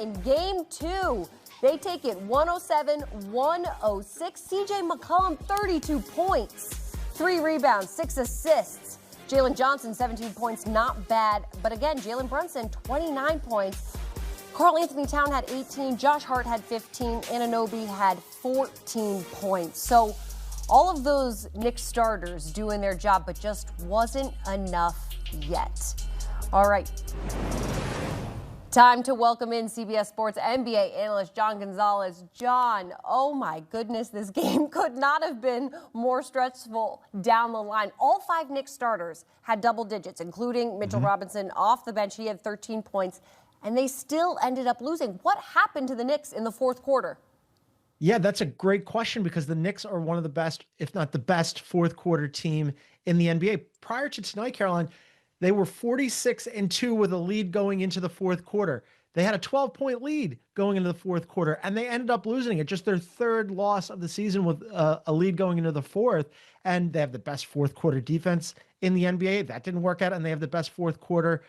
in game 2. They take it 107-106. C.J. McCollum, 32 points, 3 rebounds, 6 assists. Jalen Johnson, 17 points, not bad. But again, Jalen Brunson, 29 points. Karl Anthony Town had 18. Josh Hart had 15. Anunoby had 14 points. So all of those Knicks starters doing their job, but just wasn't enough yet. All right. Time to welcome in CBS Sports NBA analyst John Gonzalez. John, oh my goodness, this game could not have been more stressful down the line. All 5 Knicks starters had double digits, including Mitchell Robinson off the bench. He had 13 points, and they still ended up losing. What happened to the Knicks in the fourth quarter? Yeah, that's a great question because the Knicks are one of the best, if not the best, fourth quarter team in the NBA. Prior to tonight, Caroline, they were 46-2 with a lead going into the fourth quarter. They had a 12-point lead going into the fourth quarter, and they ended up losing it. Just their 3rd loss of the season with a lead going into the fourth. And they have the best fourth quarter defense in the NBA. That didn't work out. And they have the best fourth quarter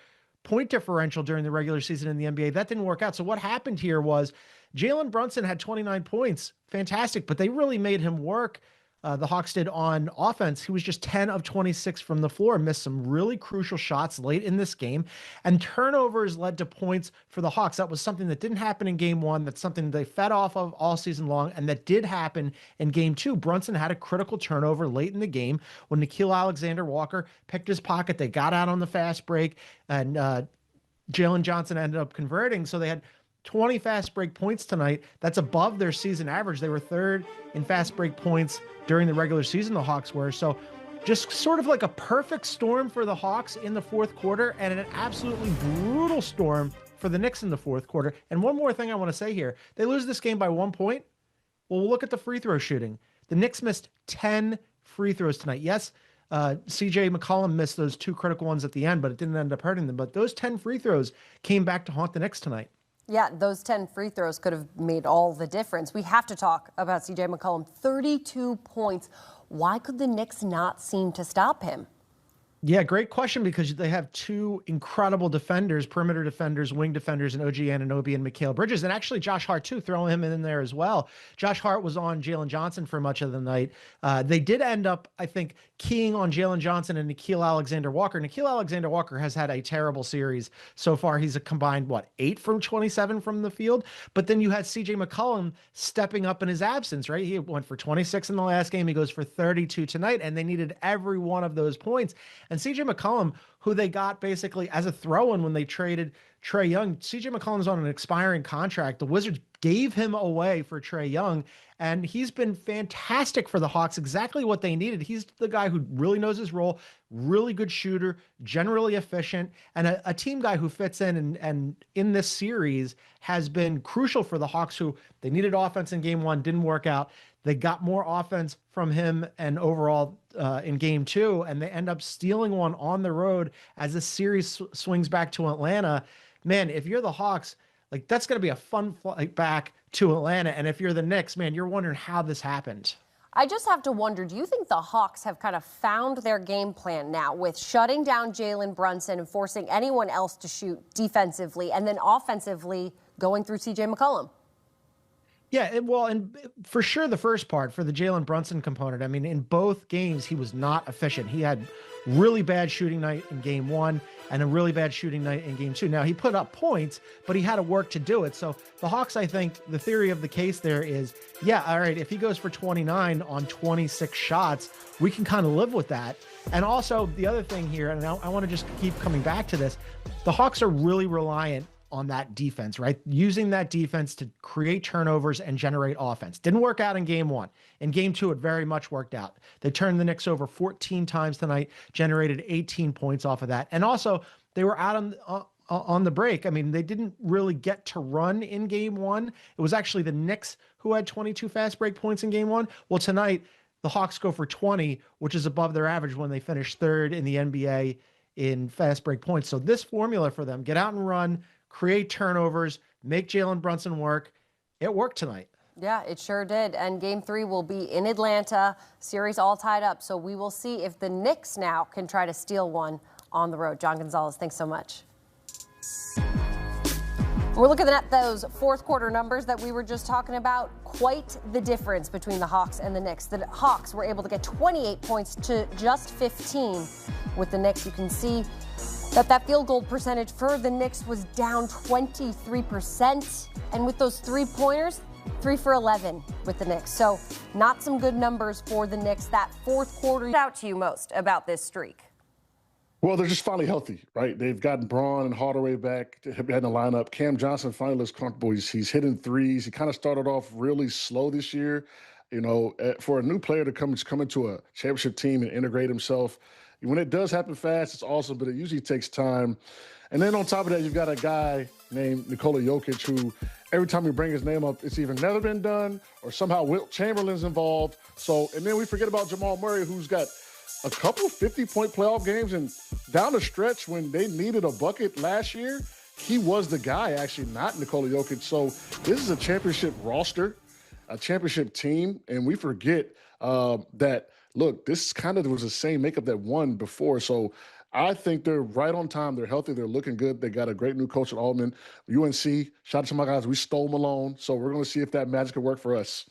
point differential during the regular season in the NBA. That didn't work out. So what happened here was Jalen Brunson had 29 points. Fantastic. But they really made him work. The Hawks did on offense. He was just 10 of 26 from the floor, missed some really crucial shots late in this game, and turnovers led to points for the Hawks. That was something that didn't happen in game 1. That's something they fed off of all season long, and that did happen in game 2. Brunson had a critical turnover late in the game when Nickeil Alexander-Walker picked his pocket. They got out on the fast break, and Jalen Johnson ended up converting. So they had 20 fast break points tonight. That's above their season average. They were 3rd in fast break points during the regular season, the Hawks were. So just sort of like a perfect storm for the Hawks in the fourth quarter and an absolutely brutal storm for the Knicks in the fourth quarter. And one more thing I want to say here. They lose this game by 1 point. Well, we'll look at the free throw shooting. The Knicks missed 10 free throws tonight. Yes, C.J. McCollum missed those 2 critical ones at the end, but it didn't end up hurting them. But those 10 free throws came back to haunt the Knicks tonight. Yeah, those 10 free throws could have made all the difference. We have to talk about C.J. McCollum, 32 points. Why could the Knicks not seem to stop him? Yeah, great question, because they have 2 incredible defenders, perimeter defenders, wing defenders, and OG Anunoby and Mikal Bridges, and actually Josh Hart too, throwing him in there as well. Josh Hart was on Jalen Johnson for much of the night. They did end up, I think, keying on Jalen Johnson and Nickeil Alexander-Walker. Nickeil Alexander-Walker has had a terrible series so far. He's a combined, 8 from 27 from the field? But then you had C.J. McCollum stepping up in his absence, right? He went for 26 in the last game. He goes for 32 tonight, and they needed every one of those points. And C.J. McCollum, who they got basically as a throw-in when they traded Trae Young, C.J. McCollum's on an expiring contract. The Wizards gave him away for Trae Young, and he's been fantastic for the Hawks, exactly what they needed. He's the guy who really knows his role, really good shooter, generally efficient, and a team guy who fits in and in this series has been crucial for the Hawks, who they needed offense in game 1, didn't work out. They got more offense from him and overall in game 2, and they end up stealing one on the road as the series swings back to Atlanta. Man, if you're the Hawks, that's going to be a fun flight back to Atlanta. And if you're the Knicks, man, you're wondering how this happened. I just have to wonder, do you think the Hawks have kind of found their game plan now with shutting down Jalen Brunson and forcing anyone else to shoot defensively, and then offensively going through C.J. McCollum? Yeah, and for sure the first part, for the Jalen Brunson component, I mean, in both games, he was not efficient. He had really bad shooting night in game 1 and a really bad shooting night in game 2. Now, he put up points, but he had to work to do it. So the Hawks, I think, the theory of the case there is, yeah, all right, if he goes for 29 on 26 shots, we can kind of live with that. And also the other thing here, and I want to just keep coming back to this, the Hawks are really reliant on that defense, right? Using that defense to create turnovers and generate offense. Didn't work out in game 1. In game 2, it very much worked out. They turned the Knicks over 14 times tonight, generated 18 points off of that. And also, they were out on the break. I mean, they didn't really get to run in game 1. It was actually the Knicks who had 22 fast break points in game 1. Well, tonight, the Hawks go for 20, which is above their average when they finished 3rd in the NBA in fast break points. So this formula for them, get out and run, create turnovers, make Jalen Brunson work. It worked tonight. Yeah, it sure did. And game 3 will be in Atlanta, series all tied up. So we will see if the Knicks now can try to steal one on the road. John Gonzalez, thanks so much. We're looking at those fourth quarter numbers that we were just talking about. Quite the difference between the Hawks and the Knicks. The Hawks were able to get 28 points to just 15. With the Knicks, you can see that field goal percentage for the Knicks was down 23%. And with those three-pointers, 3 for 11 with the Knicks. So not some good numbers for the Knicks. That fourth quarter out to you most about this streak. Well, they're just finally healthy, right? They've gotten Braun and Hardaway back in the lineup. Cam Johnson finally looks comfortable. He's hitting threes. He kind of started off really slow this year. For a new player to come into a championship team and integrate himself, when it does happen fast, it's awesome, but it usually takes time. And then on top of that, you've got a guy named Nikola Jokic who every time we bring his name up, it's either never been done or somehow Wilt Chamberlain's involved. And then we forget about Jamal Murray, who's got a couple 50-point playoff games, and down the stretch when they needed a bucket last year, he was the guy, actually, not Nikola Jokic. So this is a championship roster, a championship team, and we forget that, look, this kind of was the same makeup that won before. So I think they're right on time. They're healthy. They're looking good. They got a great new coach at Altman. UNC, shout out to my guys. We stole Malone, so we're going to see if that magic can work for us.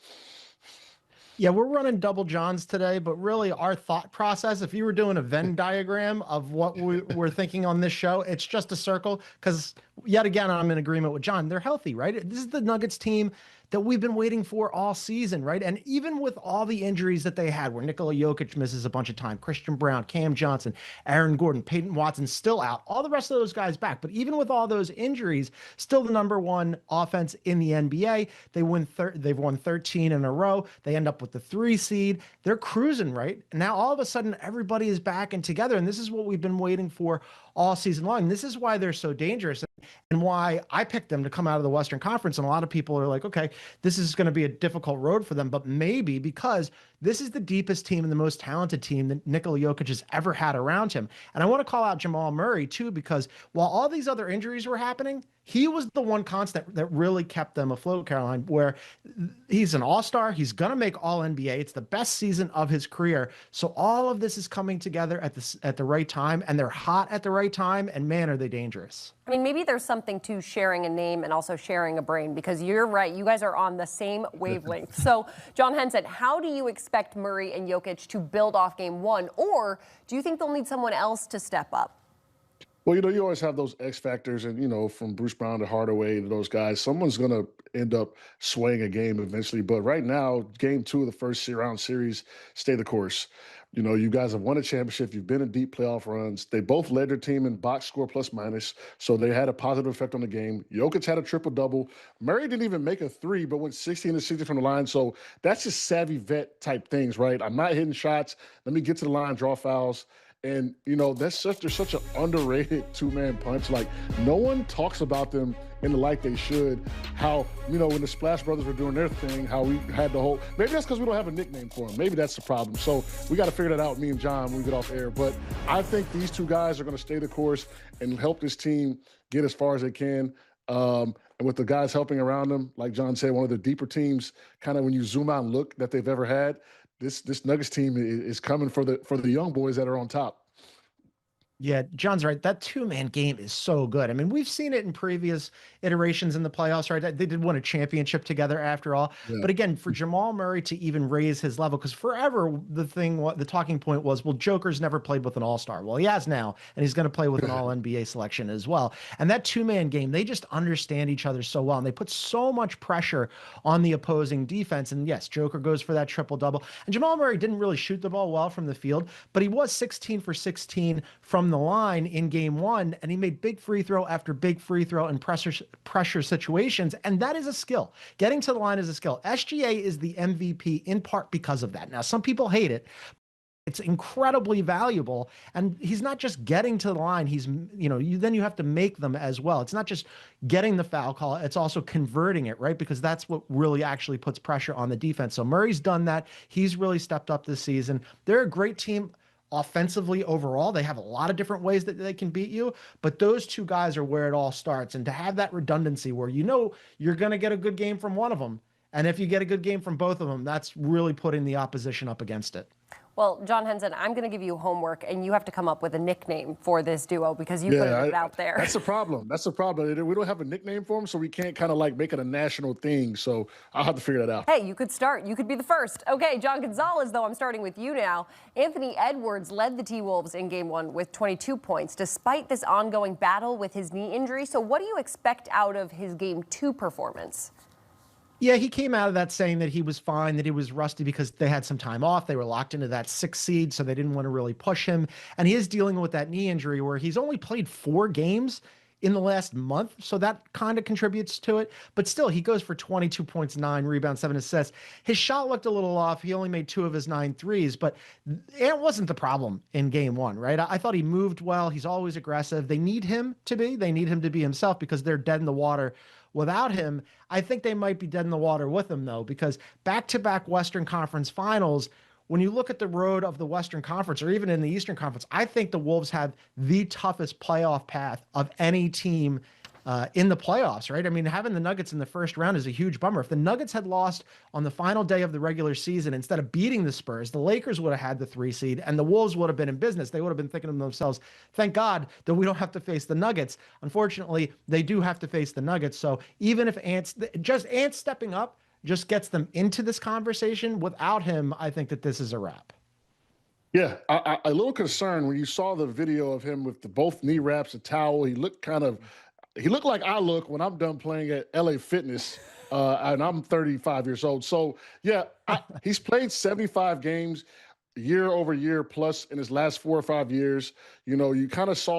Yeah, we're running double Johns today, but really our thought process, if you were doing a Venn diagram of what we're thinking on this show, it's just a circle because, yet again, I'm in agreement with John. They're healthy, right? This is the Nuggets team that we've been waiting for all season, right? And even with all the injuries that they had, where Nikola Jokic misses a bunch of time, Christian Brown, Cam Johnson, Aaron Gordon, Peyton Watson still out, all the rest of those guys back. But even with all those injuries, still the number one offense in the NBA. They've won 13 in a row. They end up with the 3 seed. They're cruising, right? Now all of a sudden everybody is back and together, and this is what we've been waiting for all season long. This is why they're so dangerous and why I picked them to come out of the Western Conference. And a lot of people are like, okay, this is going to be a difficult road for them, but maybe because this is the deepest team and the most talented team that Nikola Jokic has ever had around him. And I want to call out Jamal Murray too, because while all these other injuries were happening, he was the one constant that really kept them afloat, Caroline, where he's an all-star. He's going to make all-NBA. It's the best season of his career. So all of this is coming together at the right time, and they're hot at the right time, and man, are they dangerous. I mean, maybe there's something to sharing a name and also sharing a brain, because you're right. You guys are on the same wavelength. So, John Henson, how do you expect Murray and Jokic to build off game one? Or do you think they'll need someone else to step up? Well, you always have those X factors, and, from Bruce Brown to Hardaway to those guys, someone's going to end up swaying a game eventually. But right now, game 2 of the first round series, stay the course. You guys have won a championship. You've been in deep playoff runs. They both led their team in box score plus minus, so they had a positive effect on the game. Jokic had a triple-double. Murray didn't even make a 3, but went 16 to 60 from the line. So that's just savvy vet type things, right? I'm not hitting shots. Let me get to the line, draw fouls. And, they're such an underrated two-man punch. Like, no one talks about them in the light they should. How, when the Splash Brothers were doing their thing, how we had the whole – maybe that's because we don't have a nickname for them. Maybe that's the problem. So we got to figure that out, me and John, when we get off air. But I think these two guys are going to stay the course and help this team get as far as they can. And with the guys helping around them, like John said, one of the deeper teams, kind of when you zoom out and look, that they've ever had. This Nuggets team is coming for the young boys that are on top. Yeah, John's right. That two-man game is so good. I mean, we've seen it in previous iterations in the playoffs, right? They did win a championship together after all. Yeah. But again, for Jamal Murray to even raise his level, because forever the talking point was, well, Joker's never played with an all-star. Well, he has now, and he's going to play with an all-NBA selection as well. And that two-man game, they just understand each other so well, and they put so much pressure on the opposing defense. And yes, Joker goes for that triple-double. And Jamal Murray didn't really shoot the ball well from the field, but he was 16 for 16 from the line in game 1, and he made big free throw after big free throw in pressure situations, and that is a skill. Getting to the line is a skill. SGA is the MVP in part because of that. Now, some people hate it. It's incredibly valuable, and he's not just getting to the line. He's, then you have to make them as well. It's not just getting the foul call. It's also converting it, right? Because that's what really actually puts pressure on the defense. So Murray's done that. He's really stepped up this season. They're a great team offensively overall. They have a lot of different ways that they can beat you, but those two guys are where it all starts. And to have that redundancy where you're going to get a good game from one of them, and if you get a good game from both of them, that's really putting the opposition up against it. Well, John Henson, I'm going to give you homework, and you have to come up with a nickname for this duo because you put it out there. That's the problem. That's the problem. We don't have a nickname for him, so we can't kind of like make it a national thing. So I'll have to figure that out. Hey, you could start. You could be the first. Okay, John Gonzalez, though, I'm starting with you now. Anthony Edwards led the T-Wolves in Game 1 with 22 points, despite this ongoing battle with his knee injury. So what do you expect out of his Game 2 performance? Yeah, he came out of that saying that he was fine, that he was rusty because they had some time off. They were locked into that 6th seed, so they didn't want to really push him. And he is dealing with that knee injury where he's only played 4 games in the last month, so that kind of contributes to it. But still, he goes for 22 points, 9 rebounds, 7 assists. His shot looked a little off. He only made 2 of his 9 threes, but it wasn't the problem in Game 1, right? I thought he moved well. He's always aggressive. They need him to be. They need him to be himself because they're dead in the water without him. I think they might be dead in the water with him, though, because back-to-back Western Conference finals, when you look at the road of the Western Conference or even in the Eastern Conference, I think the Wolves have the toughest playoff path of any team in the playoffs, right? I mean, having the Nuggets in the first round is a huge bummer. If the Nuggets had lost on the final day of the regular season, instead of beating the Spurs, the Lakers would have had the 3 seed and the Wolves would have been in business. They would have been thinking to themselves, thank God that we don't have to face the Nuggets. Unfortunately, they do have to face the Nuggets. So even if Ant stepping up just gets them into this conversation, without him, I think that this is a wrap. Yeah, I a little concerned when you saw the video of him with both knee wraps, a towel. He looked like I look when I'm done playing at LA Fitness, and I'm 35 years old. So yeah, he's played 75 games year over year plus in his last 4 or 5 years. You know, you kind of saw